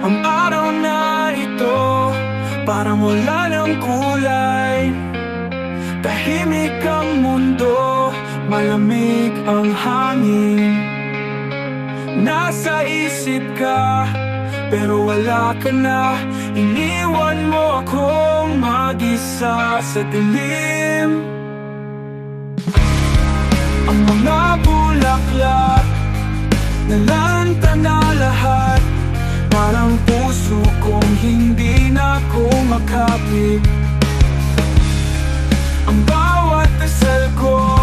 Ang araw na ito parang wala ng kulay. Tahimik ang mundo, malamig ang hangin. Nasa isip ka, pero wala ka na. Iniwan mo akong mag-isa sa dilim. Ang mga bulaklak nalanta na lahat. Parang puso kong hindi na kumakapit. Ang bawat dasal ko,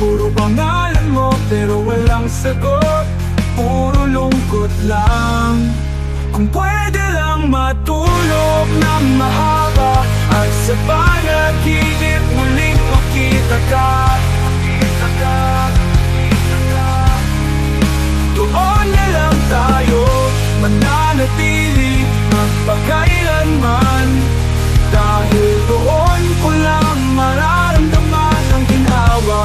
puro pangalan mo pero walang sagot. Puro lungkot lang. Kung pwede lang matulog ng mahaba, at sa panaginip muling makita ka. Doon na lang tayo mananatili magpakailanman. Dahil doon ko lang mararamdaman ang ginawa.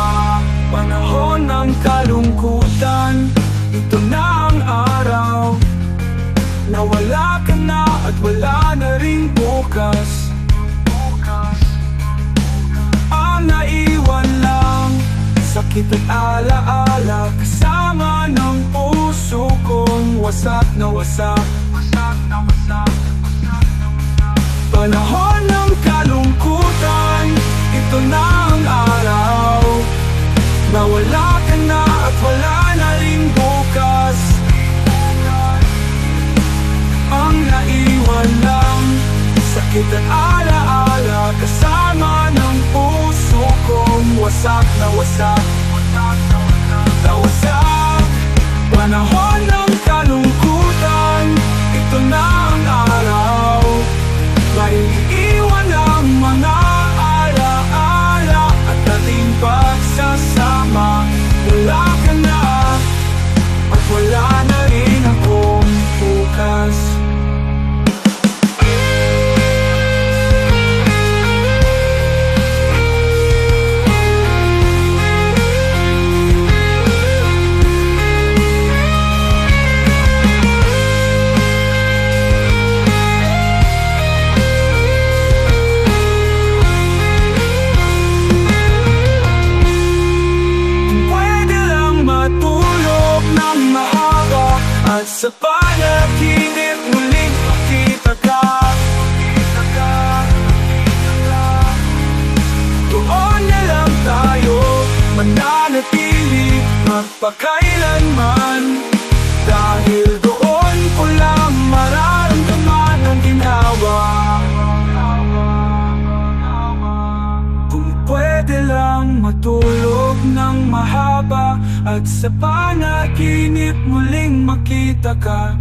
Panahon ng kalungkutan, ito na ang araw na wala ka na at wala na ring bukas. Ang naiwan lang, sakit at alaala, kasama ng puso kong wasak na wasak. Panahon ng kalungkutan, ito na ang araw na wala ka na at wala na ring bukas. Ang naiwan lang, sakit at alaala, kasama ng puso kong wasak na wasak. Panahon ng kalungkutan, ito na ang araw. May iiwan ang mga alaala at ating pagsasama. Wala ka na at wala na rin akong bukas. At sa panaginip muling makita ka. Doon na lang tayo mananatili magpakailanman. Dahil doon ko lang mararamdaman ang ginawa. Kung pwede lang matulog ng mahaba, at sa panaginip muling makita ka.